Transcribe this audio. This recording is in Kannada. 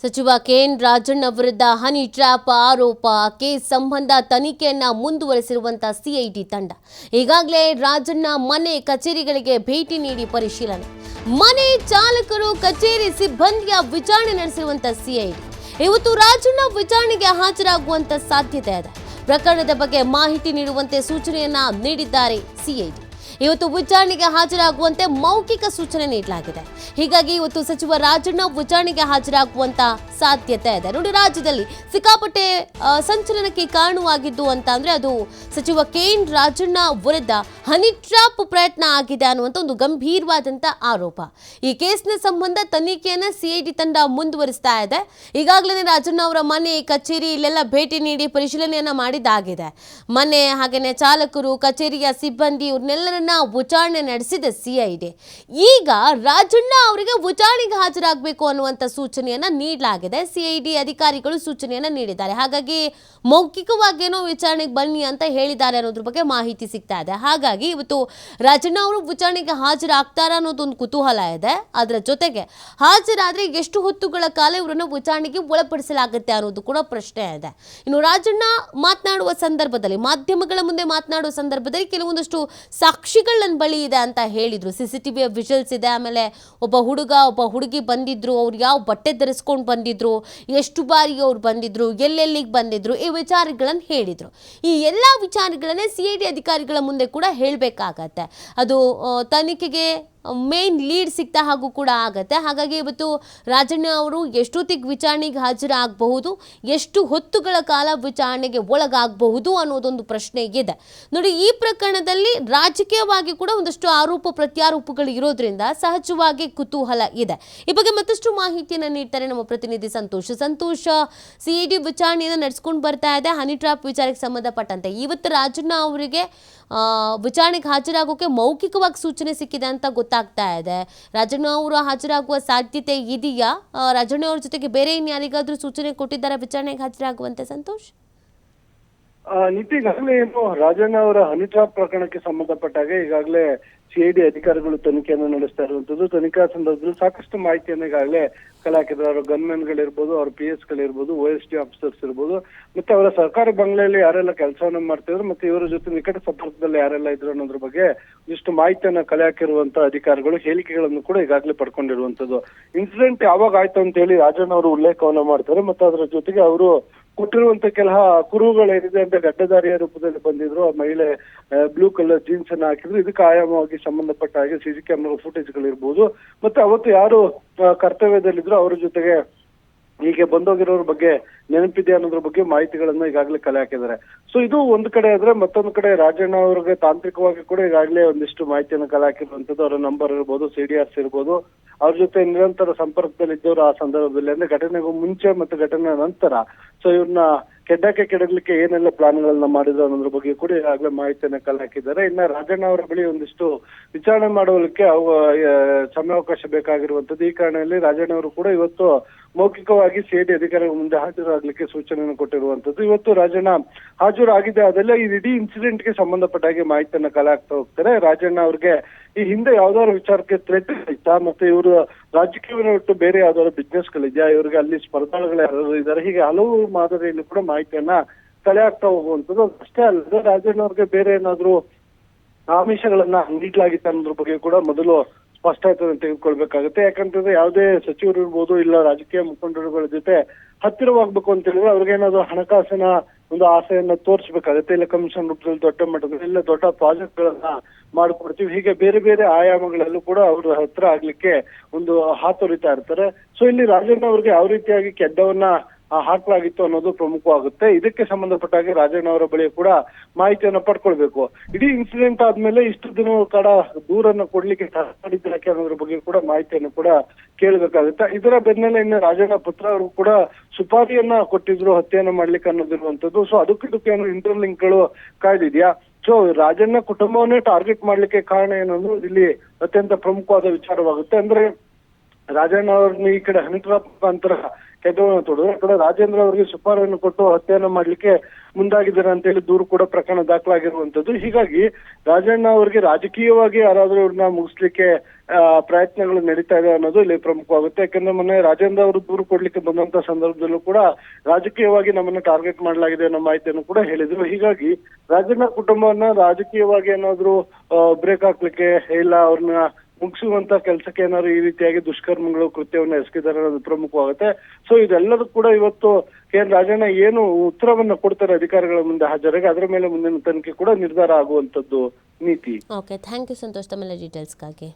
ಸಚಿವ ಕೆಎನ್ ರಾಜಣ್ಣ ವಿರುದ್ಧ ಹನಿ ಟ್ರ್ಯಾಪ್ ಆರೋಪ ಕೇಸ್ ಸಂಬಂಧ ತನಿಖೆಯನ್ನ ಮುಂದುವರೆಸಿರುವಂತಹ ಸಿಐಡಿ ತಂಡ ಈಗಾಗಲೇ ರಾಜಣ್ಣ ಮನೆ ಕಚೇರಿಗಳಿಗೆ ಭೇಟಿ ನೀಡಿ ಪರಿಶೀಲನೆ, ಮನೆ ಚಾಲಕರು ಕಚೇರಿ ಸಿಬ್ಬಂದಿಯ ವಿಚಾರಣೆ ನಡೆಸಿರುವಂತಹ ಸಿಐಡಿ ಇವತ್ತು ರಾಜಣ್ಣ ವಿಚಾರಣೆಗೆ ಹಾಜರಾಗುವಂತ ಸಾಧ್ಯತೆ ಇದೆ. ಪ್ರಕರಣದ ಬಗ್ಗೆ ಮಾಹಿತಿ ನೀಡುವಂತೆ ಸೂಚನೆಯನ್ನ ನೀಡಿದ್ದಾರೆ ಸಿಐಡಿ. ಇವತ್ತು ವಿಚಾರಣೆಗೆ ಹಾಜರಾಗುವಂತೆ ಮೌಖಿಕ ಸೂಚನೆ ನೀಡಲಾಗಿದೆ. ಹೀಗಾಗಿ ಇವತ್ತು ಸಚಿವ ರಾಜಣ್ಣ ವಿಚಾರಣೆಗೆ ಹಾಜರಾಗುವಂತ ಸಾಧ್ಯತೆ ಇದೆ. ನೋಡಿ, ರಾಜ್ಯದಲ್ಲಿ ಸಿಕ್ಕಾಪಟ್ಟೆ ಸಂಚಲನಕ್ಕೆ ಕಾರಣವಾಗಿದ್ದು ಅಂತ ಅಂದ್ರೆ ಅದು ಸಚಿವ ಕೆಎನ್ ರಾಜಣ್ಣ ವಿರುದ್ಧ ಹನಿ ಟ್ರ್ಯಾಪ್ ಪ್ರಯತ್ನ ಆಗಿದೆ ಅನ್ನುವಂಥ ಒಂದು ಗಂಭೀರವಾದಂತ ಆರೋಪ. ಈ ಕೇಸ್ನ ಸಂಬಂಧ ತನಿಖೆಯನ್ನ ಸಿಐಡಿ ತಂಡ ಮುಂದುವರಿಸ್ತಾ ಇದೆ. ಈಗಾಗಲೇ ರಾಜಣ್ಣ ಅವರ ಮನೆ, ಕಚೇರಿ ಇಲ್ಲೆಲ್ಲ ಭೇಟಿ ನೀಡಿ ಪರಿಶೀಲನೆಯನ್ನ ಮಾಡಿದ್ದಾಗಿದೆ. ಮನೆ ಹಾಗೇನೆ ಚಾಲಕರು, ಕಚೇರಿಯ ಸಿಬ್ಬಂದಿ ಇವ್ರನ್ನೆಲ್ಲರನ್ನ ವಿಚಾರಣೆ ನಡೆಸಿದ ಸಿಐಡಿ ಈಗ ರಾಜಣ್ಣ ಅವರಿಗೆ ವಿಚಾರಣೆಗೆ ಹಾಜರಾಗಬೇಕು ಅನ್ನುವಂಥ ಸೂಚನೆಯನ್ನ ನೀಡಲಾಗಿದೆ. ಸಿಐಡಿ ಅಧಿಕಾರಿಗಳು ಸೂಚನೆಯನ್ನ ನೀಡಿದ್ದಾರೆ. ಹಾಗಾಗಿ ಮೌಖಿಕವಾಗಿ ಏನೋ ವಿಚಾರಣೆಗೆ ಬನ್ನಿ ಅಂತ ಹೇಳಿದ್ದಾರೆ ಅನ್ನೋದ್ರ ಬಗ್ಗೆ ಮಾಹಿತಿ ಸಿಗ್ತಾ ಇದೆ. ಹಾಗಾಗಿ ಇವತ್ತು ರಾಜಣ್ಣ ಅವರು ವಿಚಾರಣೆಗೆ ಹಾಜರಾಗ್ತಾರ ಅನ್ನೋದೊಂದು ಕುತೂಹಲ ಇದೆ. ಅದರ ಜೊತೆಗೆ ಹಾಜರಾದ್ರೆ ಎಷ್ಟು ಹೊತ್ತುಗಳ ಕಾಲ ಇವರನ್ನು ವಿಚಾರಣೆಗೆ ಒಳಪಡಿಸಲಾಗುತ್ತೆ ಅನ್ನೋದು ಕೂಡ ಪ್ರಶ್ನೆ ಇದೆ. ಇನ್ನು ರಾಜಣ್ಣ ಮಾತನಾಡುವ ಸಂದರ್ಭದಲ್ಲಿ, ಮಾಧ್ಯಮಗಳ ಮುಂದೆ ಮಾತನಾಡುವ ಸಂದರ್ಭದಲ್ಲಿ ಕೆಲವೊಂದಷ್ಟು ಸಾಕ್ಷಿಗಳ ಬಳಿ ಇದೆ ಅಂತ ಹೇಳಿದ್ರು. ಸಿಸಿಟಿವಿಯ ವಿಜುವಲ್ಸ್ ಇದೆ. ಆಮೇಲೆ ಒಬ್ಬ ಹುಡುಗ, ಒಬ್ಬ ಹುಡುಗಿ ಬಂದಿದ್ರು, ಅವ್ರು ಯಾವ ಬಟ್ಟೆ ಧರಿಸ್ಕೊಂಡು ಬಂದಿದ್ರು, ಎಷ್ಟು ಬಾರಿ ಅವ್ರು ಬಂದಿದ್ರು, ಎಲ್ಲೆಲ್ಲಿಗೆ ಬಂದಿದ್ರು, ಈ ವಿಚಾರಗಳನ್ನು ಹೇಳಿದ್ರು. ಈ ಎಲ್ಲ ವಿಚಾರಗಳನ್ನೇ ಸಿಐಡಿ ಅಧಿಕಾರಿಗಳ ಮುಂದೆ ಕೂಡ ಹೇಳಬೇಕಾಗತ್ತೆ. ಅದು ತನಿಖೆಗೆ ಮೇನ್ ಲೀಡ್ ಸಿಗ್ತಾ ಹಾಗೂ ಕೂಡ ಆಗತ್ತೆ. ಹಾಗಾಗಿ ಇವತ್ತು ರಾಜಣ್ಣ ಅವರು ಎಷ್ಟೊತ್ತಿಗೆ ವಿಚಾರಣೆಗೆ ಹಾಜರಾಗಬಹುದು, ಎಷ್ಟು ಹೊತ್ತುಗಳ ಕಾಲ ವಿಚಾರಣೆಗೆ ಒಳಗಾಗಬಹುದು ಅನ್ನೋದೊಂದು ಪ್ರಶ್ನೆ ಇದೆ. ನೋಡಿ, ಈ ಪ್ರಕರಣದಲ್ಲಿ ರಾಜಕೀಯವಾಗಿ ಕೂಡ ಒಂದಷ್ಟು ಆರೋಪ ಪ್ರತ್ಯಾರೋಪಗಳು ಇರೋದ್ರಿಂದ ಸಹಜವಾಗಿ ಕುತೂಹಲ ಇದೆ. ಈ ಬಗ್ಗೆ ಮತ್ತಷ್ಟು ಮಾಹಿತಿಯನ್ನು ನೀಡ್ತಾರೆ ನಮ್ಮ ಪ್ರತಿನಿಧಿ ಸಂತೋಷ್. ಸಿಐಡಿ ವಿಚಾರಣೆಯನ್ನು ನಡೆಸ್ಕೊಂಡು ಬರ್ತಾ ಇದೆ ಹನಿ ಟ್ರ್ಯಾಪ್ ವಿಚಾರಕ್ಕೆ ಸಂಬಂಧಪಟ್ಟಂತೆ. ಇವತ್ತು ರಾಜಣ್ಣ ಅವರಿಗೆ ವಿಚಾರಣೆಗೆ ಹಾಜರಾಗೋಕೆ ಮೌಖಿಕವಾಗಿ ಸೂಚನೆ ಸಿಕ್ಕಿದೆ ಅಂತ ಗೊತ್ತಾಗ್ತಾ ಇದೆ. ರಾಜಣ್ಣ ಅವರು ಹಾಜರಾಗುವ ಸಾಧ್ಯತೆ ಇದೆಯಾ? ರಾಜಣ್ಣ ಅವ್ರ ಜೊತೆಗೆ ಬೇರೆ ಇನ್ಯಾರಿಗಾದ್ರೂ ಸೂಚನೆ ಕೊಟ್ಟಿದ್ದಾರೆ ವಿಚಾರಣೆಗೆ ಹಾಜರಾಗುವಂತೆ? ಸಂತೋಷ್, ಈಗಾಗಲೇ ಏನು ರಾಜಣ್ಣ ಅವರ ಹನಿ ಟ್ರ್ಯಾಪ್ ಪ್ರಕರಣಕ್ಕೆ ಸಂಬಂಧಪಟ್ಟಾಗ ಈಗಾಗಲೇ ಸಿಐಡಿ ಅಧಿಕಾರಿಗಳು ತನಿಖೆಯನ್ನು ನಡೆಸ್ತಾ ಇರುವಂತದ್ದು. ತನಿಖಾ ಸಂದರ್ಭದಲ್ಲಿ ಸಾಕಷ್ಟು ಮಾಹಿತಿಯನ್ನು ಈಗಾಗಲೇ ಕಲೆ ಹಾಕಿದ್ರು. ಅವರ ಗನ್ಮೆನ್ಗಳಿರ್ಬೋದು, ಅವ್ರ PS ಗಳಿರ್ಬೋದು, OSD ಆಫೀಸರ್ಸ್ ಇರ್ಬೋದು, ಮತ್ತೆ ಅವರ ಸರ್ಕಾರಿ ಬಂಗ್ಲೆಯಲ್ಲಿ ಯಾರೆಲ್ಲ ಕೆಲಸವನ್ನ ಮಾಡ್ತಿದ್ರು, ಮತ್ತೆ ಇವರ ಜೊತೆ ನಿಕಟ ಸಂಪರ್ಕದಲ್ಲಿ ಯಾರೆಲ್ಲ ಇದ್ರು ಅನ್ನೋದ್ರ ಬಗ್ಗೆ ಇಷ್ಟು ಮಾಹಿತಿಯನ್ನ ಕಲೆ ಹಾಕಿರುವಂತ ಅಧಿಕಾರಿಗಳು ಹೇಳಿಕೆಗಳನ್ನು ಕೂಡ ಈಗಾಗಲೇ ಪಡ್ಕೊಂಡಿರುವಂತದ್ದು. ಇನ್ಸಿಡೆಂಟ್ ಯಾವಾಗ ಆಯ್ತು ಅಂತ ಹೇಳಿ ರಾಜಣ್ಣ ಅವರು ಉಲ್ಲೇಖವನ್ನ ಮಾಡ್ತಾರೆ. ಮತ್ತೆ ಅದರ ಜೊತೆಗೆ ಅವರು ಕೊಟ್ಟಿರುವಂತ ಕೆಲ ಕುರುಹುಗಳೇನಿದೆ ಅಂತ ಗಡ್ಡಧಾರಿಯ ರೂಪದಲ್ಲಿ ಬಂದಿದ್ರು. ಆ ಮಹಿಳೆ ಬ್ಲೂ ಕಲರ್ ಜೀನ್ಸ್ ಅನ್ನ ಹಾಕಿದ್ರು. ಇದಕ್ಕೆ ಆಯಾಮವಾಗಿ ಸಂಬಂಧಪಟ್ಟ ಹಾಗೆ CC ಕ್ಯಾಮೆರಾ ಫುಟೇಜ್ಗಳಿರ್ಬೋದು, ಮತ್ತೆ ಅವತ್ತು ಯಾರು ಕರ್ತವ್ಯದಲ್ಲಿದ್ರು ಅವರ ಜೊತೆಗೆ ಹೀಗೆ ಬಂದೋಗಿರೋರ ಬಗ್ಗೆ ನೆನಪಿದೆ ಅನ್ನೋದ್ರ ಬಗ್ಗೆ ಮಾಹಿತಿಗಳನ್ನ ಈಗಾಗಲೇ ಕಲೆ ಹಾಕಿದ್ದಾರೆ. ಸೊ ಇದು ಒಂದು ಕಡೆ ಆದ್ರೆ, ಮತ್ತೊಂದು ಕಡೆ ರಾಜಣ್ಣ ಅವ್ರಿಗೆ ತಾಂತ್ರಿಕವಾಗಿ ಕೂಡ ಈಗಾಗಲೇ ಒಂದಿಷ್ಟು ಮಾಹಿತಿಯನ್ನು ಕಲೆ ಹಾಕಿರುವಂತದ್ದು. ಅವರ ನಂಬರ್ ಇರ್ಬೋದು, CDRs ಇರ್ಬೋದು, ಅವ್ರ ಜೊತೆ ನಿರಂತರ ಸಂಪರ್ಕದಲ್ಲಿ ಇದ್ದವರು ಆ ಸಂದರ್ಭದಲ್ಲಿ, ಅಂದ್ರೆ ಘಟನೆಗೂ ಮುಂಚೆ ಮತ್ತು ಘಟನೆ ನಂತರ. ಸೊ ಇವ್ರನ್ನ ಕೆಡ್ಡಕ್ಕೆ ಕೆಡಗ್ಲಿಕ್ಕೆ ಏನೆಲ್ಲ ಪ್ಲಾನ್ಗಳನ್ನ ಮಾಡಿದ್ರು ಅನ್ನೋದ್ರ ಬಗ್ಗೆ ಕೂಡ ಈಗಾಗಲೇ ಮಾಹಿತಿಯನ್ನ ಕಲೆ ಹಾಕಿದ್ದಾರೆ. ಇನ್ನ ರಾಜಣ್ಣ ಅವರ ಬಳಿ ಒಂದಿಷ್ಟು ವಿಚಾರಣೆ ಮಾಡುವಕ್ಕೆ ಸಮಯಾವಕಾಶ ಬೇಕಾಗಿರುವಂತದ್ದು. ಈ ಕಾರಣದಲ್ಲಿ ರಾಜಣ್ಣ ಅವರು ಕೂಡ ಇವತ್ತು ಮೌಖಿಕವಾಗಿ ಸಿಐಡಿ ಅಧಿಕಾರಿಗಳ ಮುಂದೆ ಹಾಜರಾಗ್ಲಿಕ್ಕೆ ಸೂಚನೆಯನ್ನು ಕೊಟ್ಟಿರುವಂತದ್ದು. ಇವತ್ತು ರಾಜಣ್ಣ ಹಾಜರಾಗಿದೆ. ಅದೆಲ್ಲ ಈ ಇಡೀ ಇನ್ಸಿಡೆಂಟ್ ಗೆ ಸಂಬಂಧಪಟ್ಟ ಹಾಗೆ ಮಾಹಿತಿಯನ್ನ ಕಲೆ ಹಾಕ್ತಾ ಹೋಗ್ತಾರೆ. ರಾಜಣ್ಣ ಅವ್ರಿಗೆ ಈ ಹಿಂದೆ ಯಾವ್ದಾದ್ರು ವಿಚಾರಕ್ಕೆ ಥ್ರೆಟ್ ಇತ್ತಾ, ಮತ್ತೆ ಇವರು ರಾಜಕೀಯವನ್ನು ಬಿಟ್ಟು ಬೇರೆ ಯಾವ್ದಾದ್ರು ಬಿಸ್ನೆಸ್ ಗಳಿದ್ಯಾ, ಇವ್ರಿಗೆ ಅಲ್ಲಿ ಸ್ಪರ್ಧಾಳುಗಳು ಯಾರು ಇದ್ದಾರೆ, ಹೀಗೆ ಹಲವು ಮಾದರಿಯಲ್ಲಿ ಕೂಡ ಮಾಹಿತಿಯನ್ನ ಕಲೆ ಹಾಕ್ತಾ ಹೋಗುವಂಥದ್ದು. ಅಷ್ಟೇ ಅಲ್ಲದೆ ರಾಜಣ್ಣ ಅವ್ರಿಗೆ ಬೇರೆ ಏನಾದ್ರು ಆಮಿಷಗಳನ್ನ ನೀಡಲಾಗಿತ್ತು ಅನ್ನೋದ್ರ ಬಗ್ಗೆ ಕೂಡ ಮೊದಲು ಸ್ಪಷ್ಟತೆಯನ್ನು ತೆಗೆದುಕೊಳ್ಬೇಕಾಗುತ್ತೆ. ಯಾಕಂತಂದ್ರೆ ಯಾವುದೇ ಸಚಿವರು ಇರ್ಬೋದು, ಇಲ್ಲ ರಾಜಕೀಯ ಮುಖಂಡರುಗಳ ಜೊತೆ ಹತ್ತಿರವಾಗ್ಬೇಕು ಅಂತ ಹೇಳಿದ್ರೆ ಅವ್ರಿಗೆ ಏನಾದ್ರು ಹಣಕಾಸಿನ ಒಂದು ಆಸೆಯನ್ನ ತೋರಿಸ್ಬೇಕಾಗುತ್ತೆ. ಇಲ್ಲ ಕಮಿಷನ್ ರೂಪದಲ್ಲಿ ದೊಡ್ಡ ಮಟ್ಟದಲ್ಲಿ, ಇಲ್ಲ ದೊಡ್ಡ ಪ್ರಾಜೆಕ್ಟ್ ಗಳನ್ನ ಮಾಡ್ಕೊಡ್ತೀವಿ, ಹೀಗೆ ಬೇರೆ ಬೇರೆ ಆಯಾಮಗಳಲ್ಲೂ ಕೂಡ ಅವ್ರ ಹತ್ರ ಆಗ್ಲಿಕ್ಕೆ ಒಂದು ಹಾತೊರಿತಾ ಇರ್ತಾರೆ. ಸೊ ಇಲ್ಲಿ ರಾಜಣ್ಣ ಅವ್ರಿಗೆ ಯಾವ ರೀತಿಯಾಗಿ ಕೆಡ್ಡವನ್ನ ಹಾಕಲಾಗಿತ್ತು ಅನ್ನೋದು ಪ್ರಮುಖವಾಗುತ್ತೆ. ಇದಕ್ಕೆ ಸಂಬಂಧಪಟ್ಟ ಹಾಗೆ ರಾಜಣ್ಣ ಅವರ ಬಳಿ ಕೂಡ ಮಾಹಿತಿಯನ್ನ ಪಡ್ಕೊಳ್ಬೇಕು. ಇಡೀ ಇನ್ಸಿಡೆಂಟ್ ಆದ್ಮೇಲೆ ಇಷ್ಟು ದಿನಗಳ ಕಾಲ ದೂರನ್ನ ಕೊಡ್ಲಿಕ್ಕೆ ಮಾಡಿದ್ದಕ್ಕೆ ಅನ್ನೋದ್ರ ಬಗ್ಗೆ ಕೂಡ ಮಾಹಿತಿಯನ್ನು ಕೂಡ ಕೇಳಬೇಕಾಗುತ್ತೆ. ಇದರ ಬೆನ್ನಲ್ಲೇ ಇನ್ನು ರಾಜಣ್ಣ ಪುತ್ರ ಅವರು ಕೂಡ ಸುಪಾರಿಯನ್ನ ಕೊಟ್ಟಿದ್ರು ಹತ್ಯೆಯನ್ನ ಮಾಡ್ಲಿಕ್ಕೆ ಅನ್ನೋದಿರುವಂತದ್ದು. ಸೊ ಅದಕ್ಕೆ ಏನು ಇಂಟರ್ಲಿಂಕ್ ಗಳು ಕಾಯ್ದಿದ್ಯಾ? ಸೊ ರಾಜಣ್ಣ ಕುಟುಂಬವನ್ನೇ ಟಾರ್ಗೆಟ್ ಮಾಡ್ಲಿಕ್ಕೆ ಕಾರಣ ಏನಂದ್ರೆ ಇಲ್ಲಿ ಅತ್ಯಂತ ಪ್ರಮುಖವಾದ ವಿಚಾರವಾಗುತ್ತೆ. ಅಂದ್ರೆ ರಾಜಣ್ಣ ಅವ್ರನ್ನ ಈ ಕಡೆ ಹನಿ ಟ್ರಾಪ್ ಮುಖಾಂತರ ಕೆಟ್ಟವನ್ನು ತೊಡೆದು ಆ ಕಡೆ ರಾಜೇಂದ್ರ ಅವರಿಗೆ ಸುಪಾರಿಯನ್ನು ಕೊಟ್ಟು ಹತ್ಯೆಯನ್ನ ಮಾಡ್ಲಿಕ್ಕೆ ಮುಂದಾಗಿದ್ದಾರೆ ಅಂತ ಹೇಳಿ ದೂರು ಕೂಡ ಪ್ರಕರಣ ದಾಖಲಾಗಿರುವಂತದ್ದು. ಹೀಗಾಗಿ ರಾಜಣ್ಣ ಅವರಿಗೆ ರಾಜಕೀಯವಾಗಿ ಯಾರಾದ್ರೂ ಇವ್ರನ್ನ ಮುಗಿಸ್ಲಿಕ್ಕೆ ಪ್ರಯತ್ನಗಳು ನಡೀತಾ ಇದೆ ಅನ್ನೋದು ಇಲ್ಲಿ ಪ್ರಮುಖವಾಗುತ್ತೆ. ಯಾಕಂದ್ರೆ ಮೊನ್ನೆ ರಾಜೇಂದ್ರ ಅವರು ದೂರು ಕೊಡ್ಲಿಕ್ಕೆ ಬಂದಂತ ಸಂದರ್ಭದಲ್ಲೂ ಕೂಡ ರಾಜಕೀಯವಾಗಿ ನಮ್ಮನ್ನ ಟಾರ್ಗೆಟ್ ಮಾಡಲಾಗಿದೆ ಅನ್ನೋ ಮಾಹಿತಿಯನ್ನು ಕೂಡ ಹೇಳಿದ್ರು. ಹೀಗಾಗಿ ರಾಜಣ್ಣ ಕುಟುಂಬವನ್ನ ರಾಜಕೀಯವಾಗಿ ಏನಾದ್ರು ಬ್ರೇಕ್ ಹಾಕ್ಲಿಕ್ಕೆ ಇಲ್ಲ ಅವ್ರನ್ನ ಮುಗಿಸುವಂತ ಕೆಲಸಕ್ಕೆ ಏನಾದ್ರು ಈ ರೀತಿಯಾಗಿ ದುಷ್ಕರ್ಮಗಳು ಕೃತ್ಯವನ್ನು ಎಸಗಿದ್ದಾರೆ ಅನ್ನೋದು ಪ್ರಮುಖವಾಗುತ್ತೆ. ಸೊ ಇದೆಲ್ಲದೂ ಕೂಡ ಇವತ್ತು ಕೆ.ಎನ್. ರಾಜಣ್ಣ ಏನು ಉತ್ತರವನ್ನ ಕೊಡ್ತಾರೆ ಅಧಿಕಾರಿಗಳ ಮುಂದೆ ಹಾಜರಾಗಿ ಅದರ ಮೇಲೆ ಮುಂದಿನ ತನಿಖೆ ಕೂಡ ನಿರ್ಧಾರ ಆಗುವಂತದ್ದು ನೀತಿ. ಓಕೆ, ಥ್ಯಾಂಕ್ ಯು ಸಂತೋಷ್ ತಮ್ಮೆಲ್ಲ ಡೀಟೇಲ್ಸ್ಗಾಗಿ.